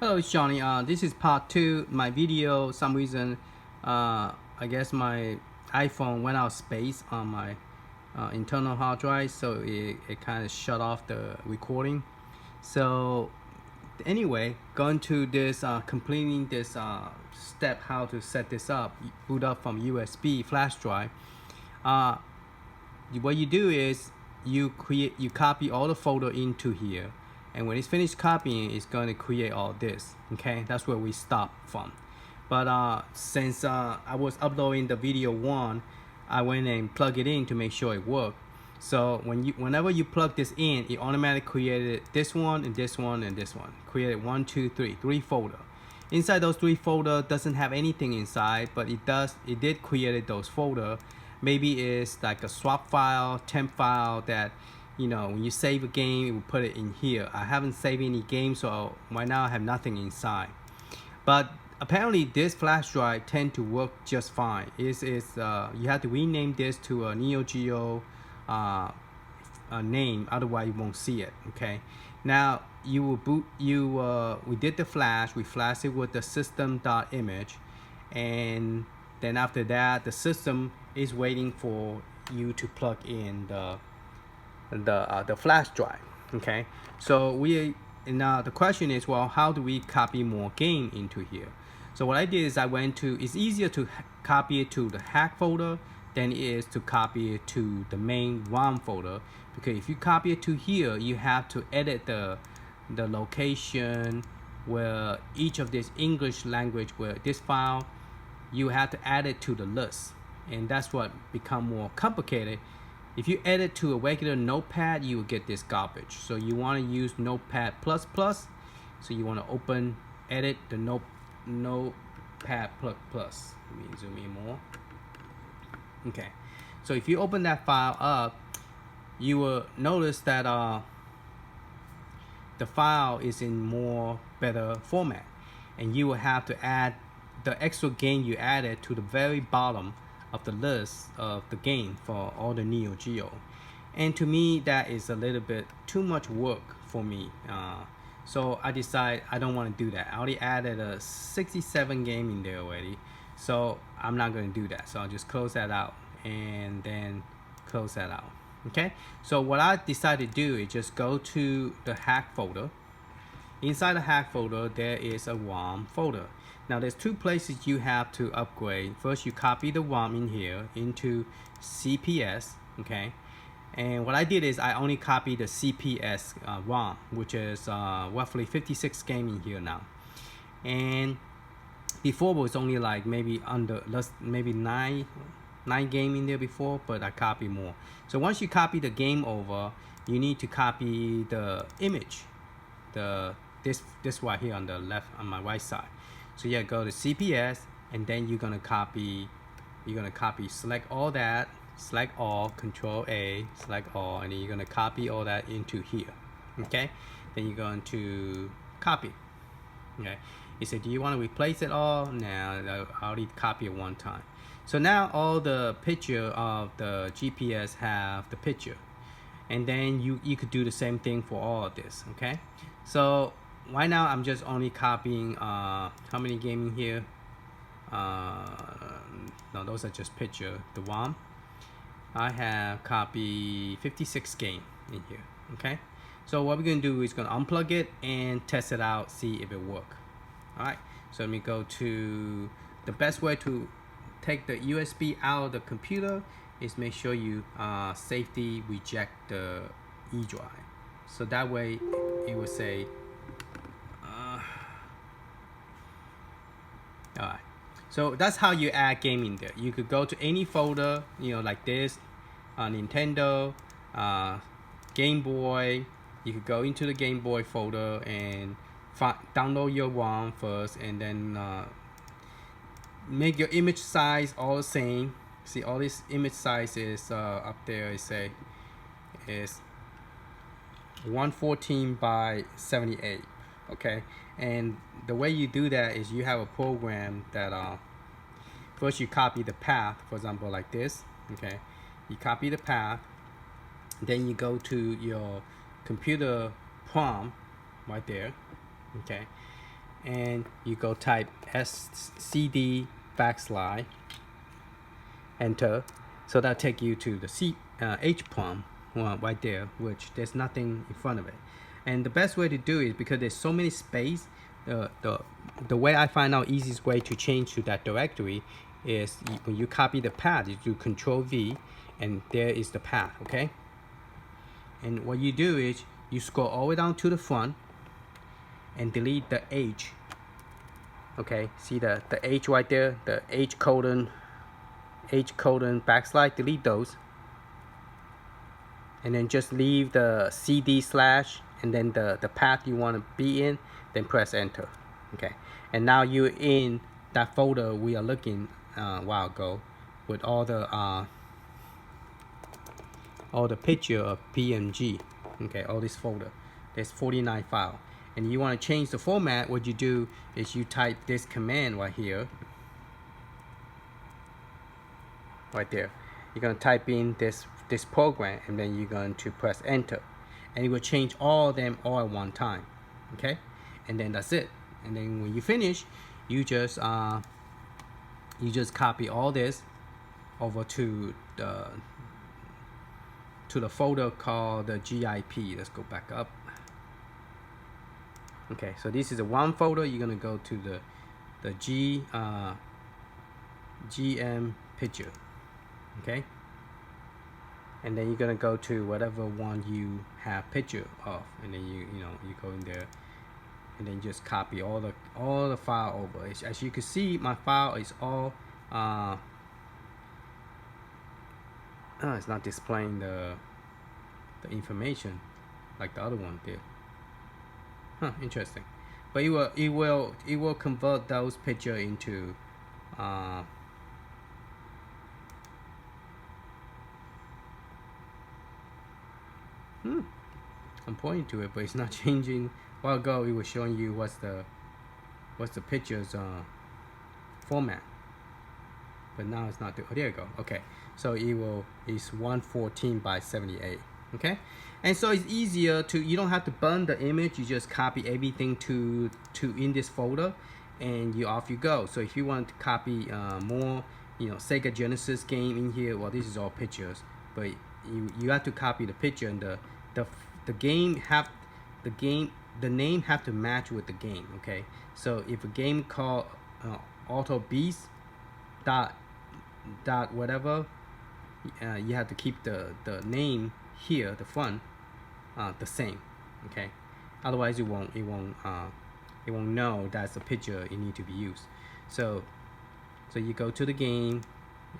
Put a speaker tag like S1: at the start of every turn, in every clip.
S1: Hello, it's Johnny. This is part 2. My video, some reason, I guess my iPhone went out of space on my internal hard drive, so it kind of shut off the recording. So anyway, going to this, completing this step, how to set this up, boot up from USB flash drive. What you do is you copy all the folder into here, and when it's finished copying, it's going to create all this. Okay, that's where we stop from. But since I was uploading the video 1, I went and plugged it in to make sure it worked. So whenever you plug this in, it automatically created this one and this one and this one. Created 1, 2, 3, 3 folder. Inside those 3 folder doesn't have anything inside, but it did create those folder. Maybe it's like a swap file, temp file that, you know, when you save a game, it will put it in here. I haven't saved any games, so right now I have nothing inside. But apparently this flash drive tend to work just fine. You have to rename this to a Neo Geo name, otherwise you won't see it. Okay. Now you will boot. We did the flash. We flashed it with the System.img, and then after that, the system is waiting for you to plug in the flash drive. Okay. So now the question is, well, how do we copy more game into here? So what I did is it's easier to copy it to the hack folder than it is to copy it to the main ROM folder, because if you copy it to here, you have to edit the location where each of this English language, where this file, you have to add it to the list, and that's what become more complicated. If you edit to a regular notepad, you will get this garbage. So you want to use Notepad++. So you want to edit the Notepad++. Let me zoom in more. Okay, so if you open that file up, you will notice that the file is in more better format, and you will have to add the extra game you added to the very bottom of the list of the game for all the Neo Geo. And to me, that is a little bit too much work for me. So I decided I don't want to do that. I already added a 67 game in there already, so I'm not going to do that. So I'll just close that out and then close that out. Okay, so what I decided to do is just go to the hack folder. Inside the hack folder, there is a ROM folder. Now there's 2 places you have to upgrade. First, you copy the ROM in here into CPS. Okay, and what I did is I only copied the CPS ROM, which is roughly 56 game in here now. And before it was only like maybe nine game in there before, but I copy more. So once you copy the game over, you need to copy the image, this right here on the left, on my right side. So yeah, go to CPS, and then you're gonna copy, select all that, select all, Control A, select all, and then you're gonna copy all that into here. Okay, then you're going to copy. Okay, you say, do you want to replace it all? Now I already copied it one time. So now all the picture of the GPS have the picture, and then you could do the same thing for all of this. Okay, so right now I'm just only copying how many games in here? No, those are just picture. The ROM, I have copied 56 game in here. Okay, so what we're gonna do is gonna unplug it and test it out, see if it works. All right, so let me go to the best way to take the USB out of the computer is make sure you safety reject the E drive. So that way it will say, alright. So that's how you add game in there. You could go to any folder, you know, like this, Nintendo, Game Boy. You could go into the Game Boy folder and download your ROM first, and then make your image size all the same. See, all this image size is up there. It say is 114 by 78. Okay, and the way you do that is you have a program that first you copy the path, for example, like this. Okay, you copy the path, then you go to your computer prompt right there. Okay, and you go type cd / enter. So that'll take you to the H prompt right there, which there's nothing in front of it. And the best way to do it, because there's so many space, the way I find out easiest way to change to that directory is when you copy the path, you do Control V, and there is the path, okay? And what you do is you scroll all the way down to the front and delete the H. Okay, see the H right there, the H colon / delete those. And then just leave the CD / and then the path you want to be in, then press enter. Okay, and now you're in that folder we are looking a while ago with all the picture of PNG. Okay, all this folder, there's 49 files, and you want to change the format. What you do is you type this command right here, right there. You're going to type in this program, and then you're going to press enter, and it will change all of them all at one time. Okay, and then that's it. And then when you finish, you just copy all this over to the folder called the GIP. Let's go back up. Okay, so this is a one folder. You're gonna go to the GM picture. Okay, and then you're gonna go to whatever one you have picture of, and then you go in there, and then just copy all the file over. As you can see, my file is all it's not displaying the information like the other one did. Interesting. But it will convert those picture into I'm pointing to it, but it's not changing. A while ago, it was showing you what's the picture's format, but now it's not. Oh, there you go. Okay, so it's 114 by 78. Okay, and so it's easier to, you don't have to burn the image. You just copy everything to in this folder, and off you go. So if you want to copy more, Sega Genesis game in here, well, this is all pictures, but you have to copy the picture, and the name have to match with the game. Okay, so if a game called Auto Beast dot whatever, you have to keep the name here, the front, the same. Okay, otherwise it won't know that's the picture it need to be used. So you go to the game,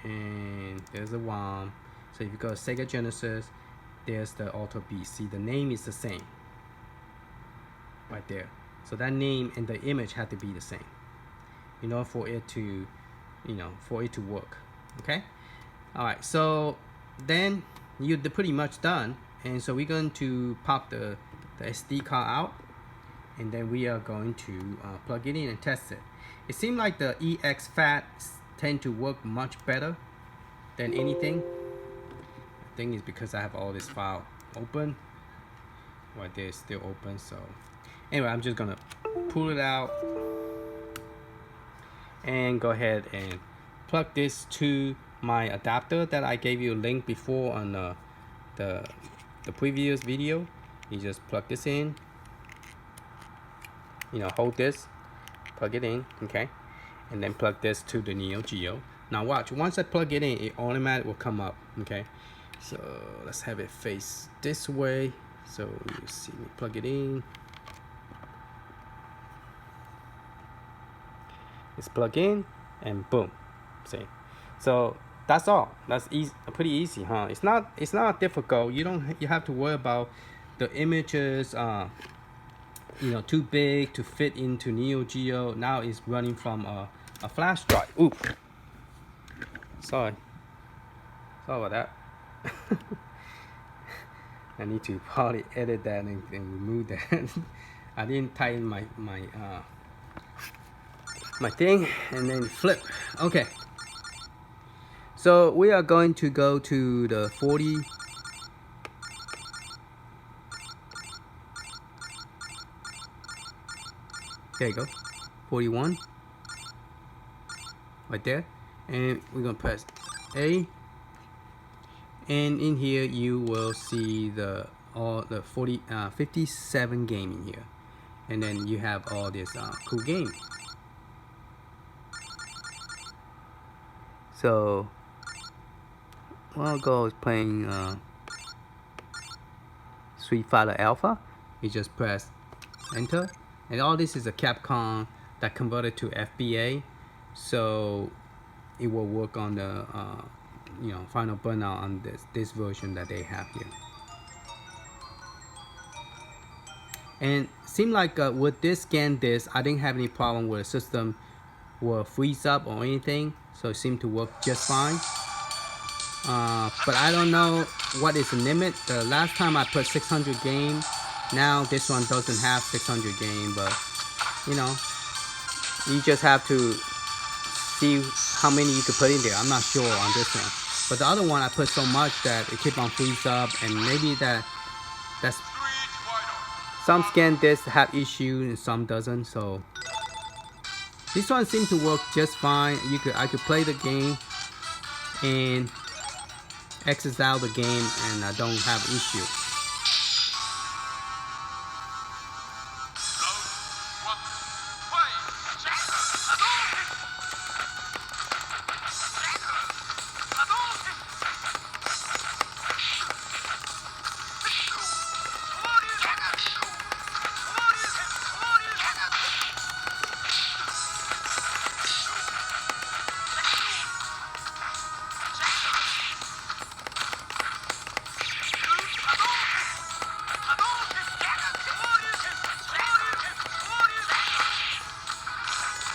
S1: and there's a ROM. So if you go to Sega Genesis, there's the Auto Beast. See, the name is the same right there. So that name and the image have to be the same, for it to work. Okay, all right. So then you're pretty much done, and so we're going to pop the SD card out, and then we are going to plug it in and test it. It seems like the exFAT tend to work much better than anything. I think it's because I have all this file open. Right there, it's still open. So anyway, I'm just gonna pull it out and go ahead and plug this to my adapter that I gave you a link before on the previous video. You just plug this in, hold this, plug it in, okay, and then plug this to the Neo Geo. Now watch, once I plug it in, it automatically will come up. Okay, so let's have it face this way, so you see me plug it in. It's plug in, and boom. See, so that's all. That's easy, pretty easy, huh? It's not difficult. You have to worry about the images too big to fit into Neo Geo. Now it's running from a flash drive. Oops, sorry about that. I need to probably edit that and remove that. I didn't tighten my thing, and then flip. Okay, so we are going to go to the 40. There you go. 41 right there, and we're gonna press A, and in here you will see all the 57 game in here, and then you have all this cool game. So while Go is playing Street Fighter Alpha, you just press enter, and all this is a Capcom that converted to FBA, so it will work on the final burnout on this version that they have here. And seemed like with this scan disk, I didn't have any problem with the system will freeze up or anything, so it seemed to work just fine. But I don't know what is the limit. The last time I put 600 game, now this one doesn't have 600 game, but you just have to see how many you could put in there. I'm not sure on this one, but the other one I put so much that it keep on freeze up, and maybe that's some scan disks have issues and some doesn't. So this one seemed to work just fine. I could play the game and exit out the game, and I don't have issue.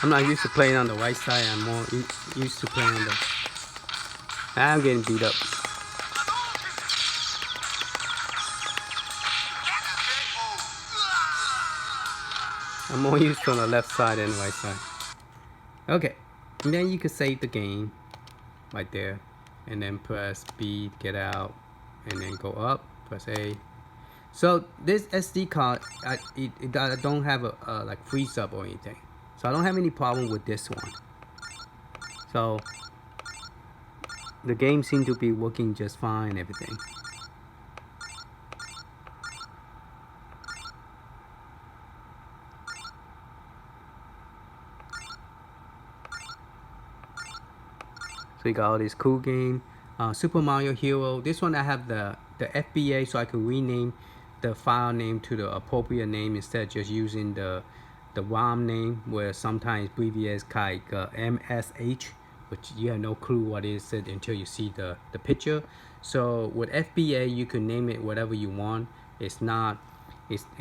S1: I'm not used to playing on the right side. I'm more used to playing on the... I'm getting beat up. I'm more used to on the left side than the right side. Okay, and then you can save the game right there, and then press B to get out, and then go up, press A. So this SD card, I don't have a like freeze up or anything. So I don't have any problem with this one. So the game seems to be working just fine and everything. So you got all this cool game. Super Mario Hero. This one I have the FBA, so I can rename the file name to the appropriate name instead of just using the ROM name, where sometimes abbreviates like MSH, which you have no clue what it is until you see the picture. So with FBA, you can name it whatever you want. It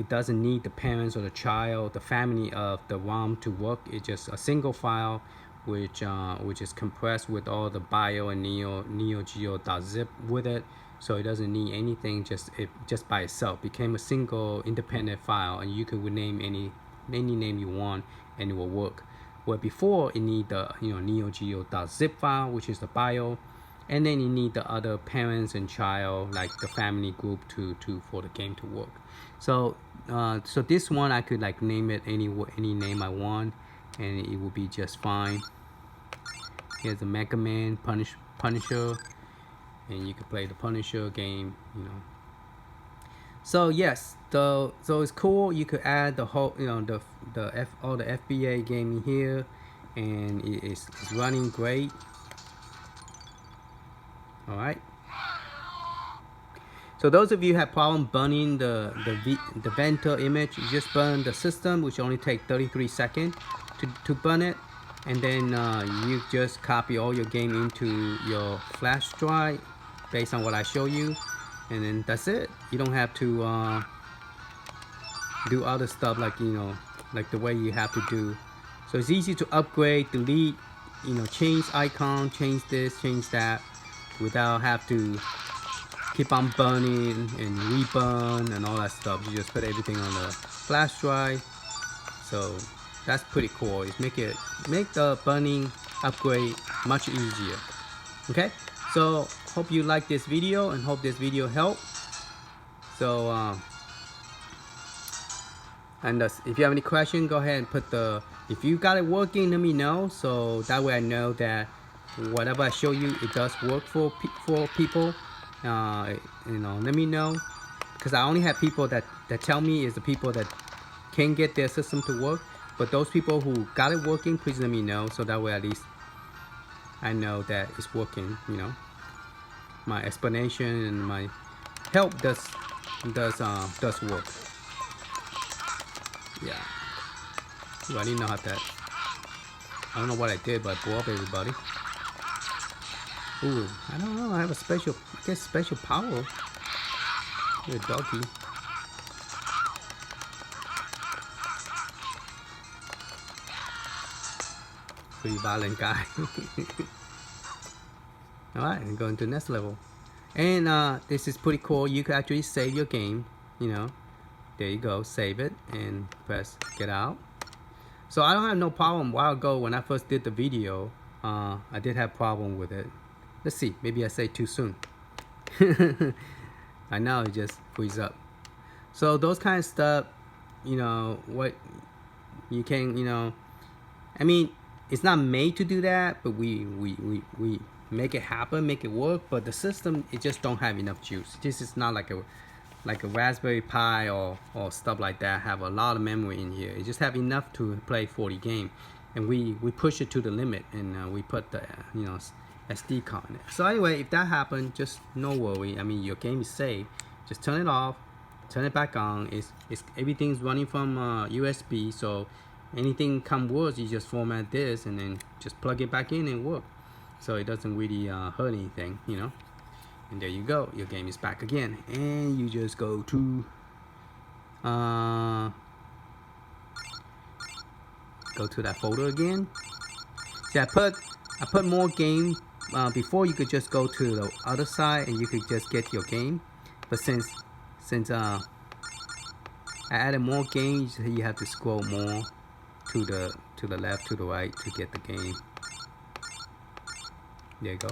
S1: doesn't need the parents or the child, the family of the ROM to work. It's just a single file, which is compressed with all the bio and Neo Geo.zip with it. So it doesn't need anything. Just by itself became a single independent file, and you could rename any name you want and it will work. Where before it need the Neo Geo.zip file, which is the bio, and then you need the other parents and child, like the family group for the game to work. So so this one I could like name it any name I want, and it will be just fine. Here's the Mega Man, Punisher, and you can play the Punisher game, So yes, so it's cool. You could add the whole, all the FBA game in here, and it's running great. All right. So those of you who have problem burning the Venter image, you just burn the system, which only take 33 seconds to burn it, and then you just copy all your game into your flash drive based on what I show you. And then that's it. You don't have to do other stuff like like the way you have to do. So it's easy to upgrade, delete, change icon, change this, change that, without have to keep on burning and reburn and all that stuff. You just put everything on the flash drive. So that's pretty cool. It's make the burning upgrade much easier. Okay. So hope you like this video and hope this video helped. So And if you have any question, go ahead and put if you got it working, let me know, so that way I know that whatever I show you, it does work for people. Let me know, because I only have people that tell me is the people that can get their system to work. But those people who got it working, please let me know, so that way at least I know that it's working. My explanation and my help does work. Yeah. Ooh, I didn't know how that. I don't know what I did, but I blew up everybody. Ooh, I don't know. I have a special, I guess, special power. You're a doggy. Pretty violent guy. Alright, and going to the next level. And this is pretty cool. You can actually save your game. There you go. Save it and press get out. So I don't have no problem. A while ago when I first did the video, I did have problem with it. Let's see. Maybe I say too soon. I know it just frees up. So those kind of stuff, what you can, I mean, it's not made to do that, but we make it happen, make it work. But the system, it just don't have enough juice. This is not like a Raspberry Pi or stuff like that have a lot of memory in here. It just have enough to play 40 games, and we push it to the limit, and we put the SD card in it. So anyway, if that happened, just no worry. I mean, your game is safe. Just turn it off, turn it back on. It's everything's running from USB. So anything come worse, you just format this and then just plug it back in and work. So it doesn't really hurt anything, And there you go, your game is back again. And you just go to that folder again. See, I put more game. Before you could just go to the other side and you could just get your game. But since I added more games, you have to scroll more to the left, to the right to get the game. There you go.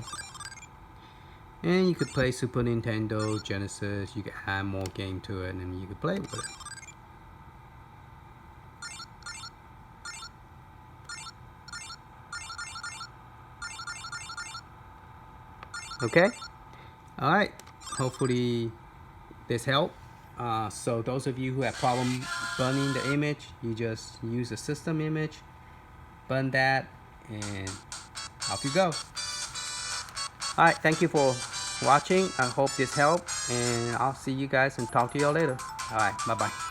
S1: And you could play Super Nintendo, Genesis. You could add more game to it, and you could play with it. Okay. All right. Hopefully this helped. So those of you who have problem burning the image, you just use the system image, burn that, and off you go. All right, thank you for watching. I hope this helped, and I'll see you guys and talk to y'all later. All right, bye-bye.